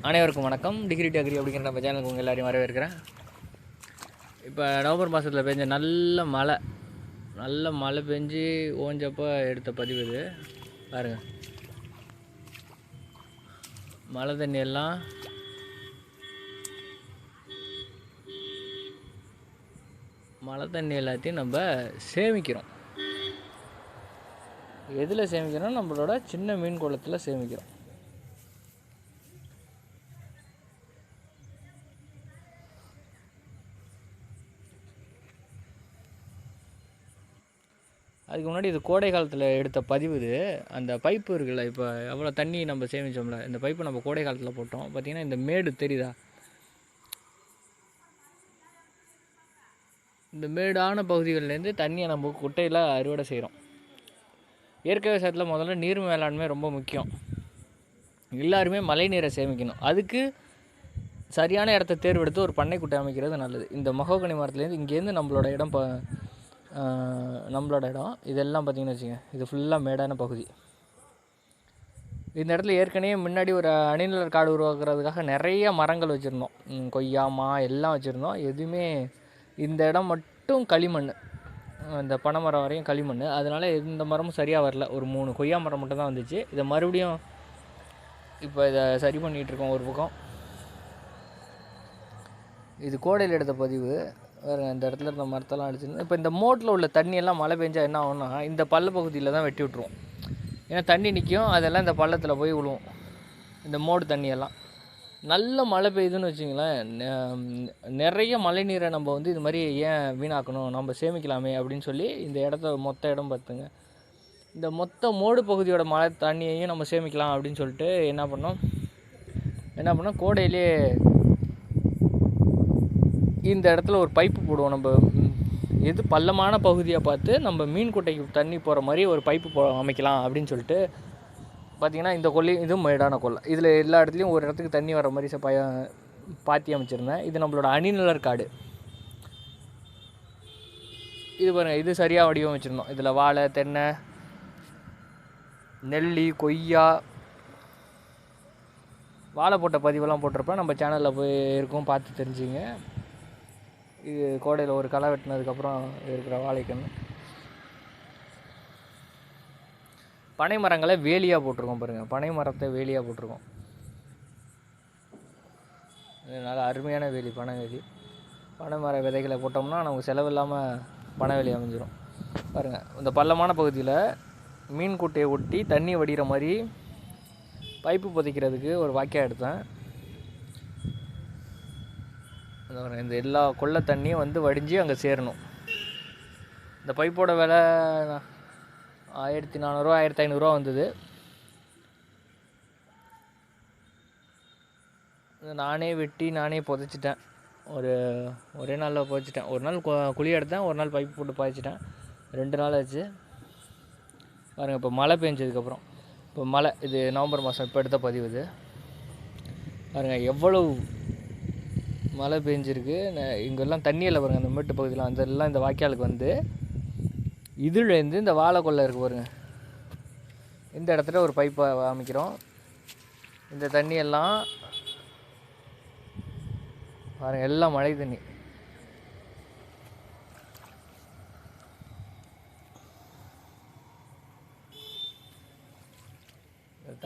அனைவருக்கும் வணக்கம். Degree to agree அப்படிங்கிற நம்ம சேனலுக்கு உங்கள் எல்லாரையும் வரவேற்கிறேன். இப்போ நவம்பர் மாதத்தில் பெஞ்ச நல்ல மழை பெஞ்சு ஓஞ்சப்போ எடுத்த பதிவு இது பாருங்கள். மழை தண்ணி எல்லாத்தையும் நம்ம சேமிக்கிறோம். எதில் சேமிக்கிறோம்? நம்மளோட சின்ன மீன் குளத்தில் சேமிக்கிறோம். அதுக்கு முன்னாடி இது கோடை காலத்தில் எடுத்த பதிவு இது. அந்த பைப்பு இருக்குல்ல, இப்போ எவ்வளோ தண்ணி நம்ம சேமித்தோம்ல, இந்த பைப்பு நம்ம கோடை காலத்தில் போட்டோம். பார்த்திங்கன்னா இந்த மேடு தெரியுதா? இந்த மேடான பகுதிகளிலேருந்து தண்ணியை நம்ம குட்டையில் அறுவடை செய்கிறோம். இயற்கை விவசாயத்தில் முதல்ல நீர் மேலாண்மை ரொம்ப முக்கியம். எல்லாருமே மழை நீரை சேமிக்கணும். அதுக்கு சரியான இடத்த தேர்வெடுத்து ஒரு பண்ணை குட்டை அமைக்கிறது நல்லது. இந்த மகோகனி மரத்துலேருந்து இங்கேருந்து நம்மளோட இடம் இதெல்லாம் பார்த்திங்கன்னு வச்சுங்க, இது ஃபுல்லாக மேடான பகுதி. இந்த இடத்துல ஏற்கனவே முன்னாடி ஒரு அணிநிலர் காடு உருவாக்குறதுக்காக நிறைய மரங்கள் வச்சுருந்தோம். கொய்யா, மா எல்லாம் வச்சுருந்தோம். எதுவுமே இந்த இடம் மட்டும் களிமண், இந்த பனைமரம் வரையும் களிமண். அதனால் எந்த மரமும் சரியாக வரல. ஒரு 3 கொய்யா மரம் மட்டும் தான் வந்துச்சு. இதை மறுபடியும் இப்போ இதை சரி பண்ணிகிட்ருக்கோம். ஒரு பக்கம் இது கோடையில் எடுத்த பதிவு வேறு. இந்த இடத்துல இருந்த மரத்தெல்லாம் அடிச்சிருந்தோம். இப்போ இந்த மோட்டில் உள்ள தண்ணியெல்லாம் மழை பெஞ்சால் என்ன ஆகும்னா, இந்த பள்ள பகுதியில் தான் வெட்டி விட்ருவோம். ஏன்னா தண்ணி நிற்கும், அதெல்லாம் இந்த பள்ளத்தில் போய் விழுவும். இந்த மோடு தண்ணியெல்லாம் நல்ல மழை பெய்யுதுன்னு வச்சிங்களேன், நிறைய மழை நீரை நம்ம இது மாதிரி ஏன் வீணாக்கணும், நம்ம சேமிக்கலாமே அப்படின்னு சொல்லி இந்த மொத்த இடம் பார்த்துங்க, இந்த மொத்த மோடு பகுதியோட மழை தண்ணியையும் நம்ம சேமிக்கலாம் அப்படின்னு சொல்லிட்டு என்ன பண்ணோம், கோடையிலே இந்த இடத்துல ஒரு பைப்பு போடுவோம். நம்ம எது பள்ளமான பகுதியை பார்த்து நம்ம மீன் குட்டைக்கு தண்ணி போகிற மாதிரி ஒரு பைப்பு அமைக்கலாம் அப்படின்னு சொல்லிட்டு பார்த்திங்கன்னா, இந்த இதுவும் மேடான கொல்லை. இதில் எல்லா இடத்துலையும் ஒரு இடத்துக்கு தண்ணி வர மாதிரி பாத்தி அமைச்சிருந்தேன். இது நம்மளோட அணிநிலர் காடு. இது பாருங்கள், இது சரியாக வடிவமைச்சிருந்தோம். இதில் வாழை, தென்னை, நெல்லி, கொய்யா, வாழை போட்ட பதிவெல்லாம் போட்டிருப்பேன். நம்ம சேனலில் போய் இருக்கும், பார்த்து தெரிஞ்சுங்க. இது கோடையில் ஒரு களை வெட்டினதுக்கப்புறம் இருக்கிற வாழைக்கன்று. பனை மரங்களை வேலியாக போட்டிருக்கோம் பாருங்கள். பனை மரத்தை வேலியாக போட்டிருக்கோம். நல்ல அருமையான வேலி, பனை வேலி. பனை மர விதைகளை போட்டோம்னா நமக்கு செலவு இல்லாமல் பனை வேலி அமைஞ்சிடும். பாருங்கள், இந்த பள்ளமான பகுதியில் மீன் குட்டையை ஒட்டி தண்ணி வடிகிற மாதிரி பைப்பு புதைக்கிறதுக்கு ஒரு வாய்க்கால் எடுத்தேன். இந்த எல்லா கொள்ளை தண்ணியும் வடிஞ்சு அங்கே சேரணும். இந்த பைப்போட விலை 1400 1500 வந்தது. நானே வெட்டி நானே புதைச்சிட்டேன். ஒரே நாளில் புதைச்சிட்டேன். ஒரு நாள் குழி எடுத்தேன், ஒரு நாள் பைப்பு போட்டு பாய்ச்சிட்டேன். 2 நாள் ஆச்சு பாருங்கள். இப்போ மழை பெஞ்சதுக்கப்புறம், இப்போ மழை, இது நவம்பர் மாதம் இப்போ எடுத்த பதிவு இது பாருங்கள். எவ்வளவு மழை பெஞ்சிருக்கு. இங்கெல்லாம் தண்ணியில் பாருங்கள், அந்த மேட்டு பகுதியில் அதெல்லாம் இந்த வாய்க்காலுக்கு இதுலேருந்து இந்த வாழைக்கொல்லை இருக்குது பாருங்கள். இந்த இடத்துல ஒரு பைப்பை அமைக்கிறோம். இந்த தண்ணியெல்லாம் பாருங்கள், எல்லாம் மழை தண்ணி.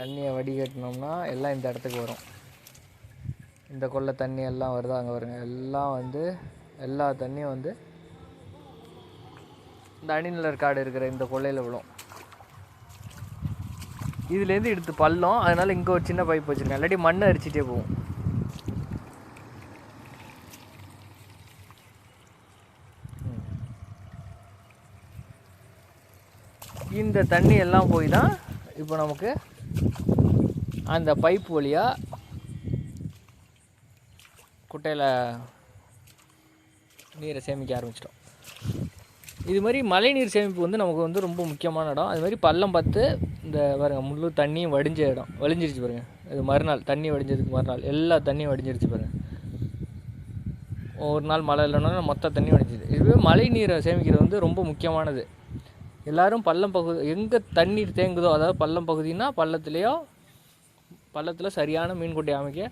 தண்ணியை வடிகட்டினோம்னா எல்லாம் இந்த இடத்துக்கு வரும். இந்த கொள்ளை தண்ணி எல்லாம் வருது, அங்கே வருங்க. எல்லாம் எல்லா தண்ணியும் இந்த அணிநிலர் காடு இருக்கிற இந்த கொள்ளையில் விழும். இதுலேருந்து எடுத்து பள்ளம், அதனால் இங்கே ஒரு சின்ன பைப் வச்சுருக்கேன். இல்லாட்டி மண் அரிச்சிட்டே போகும். இந்த தண்ணி எல்லாம் போய் தான் இப்போ நமக்கு அந்த பைப்பு வழியாக குட்டையில் நீரை சேமிக்க ஆரம்பிச்சிட்டோம். இது மாதிரி மழை நீர் சேமிப்பு நமக்கு ரொம்ப முக்கியமான இடம். அது மாதிரி பள்ளம் பார்த்து இந்த பாருங்கள், முழு தண்ணியும் வடிஞ்ச இடம் வடிஞ்சிருச்சு பாருங்கள். இது மறுநாள் தண்ணி வடிஞ்சதுக்கு மறுநாள் எல்லா தண்ணியும் வடிஞ்சிருச்சு பாருங்கள். ஒரு நாள் மழை இல்லைன்னா மொத்த தண்ணி வடிஞ்சிது. இதுவே மழை நீரை சேமிக்கிறது ரொம்ப முக்கியமானது. எல்லோரும் பள்ளம் பகுதி எங்கே தண்ணீர் தேங்குதோ, அதாவது பள்ளம் பகுதினா பள்ளத்தில் சரியான மீன் குட்டை அமைக்க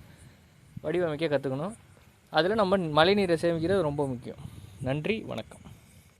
வடிவமைக்க கற்றுக்கணும். அதில் நம்ம மழைநீரை சேமிக்கிறது ரொம்ப முக்கியம். நன்றி, வணக்கம்.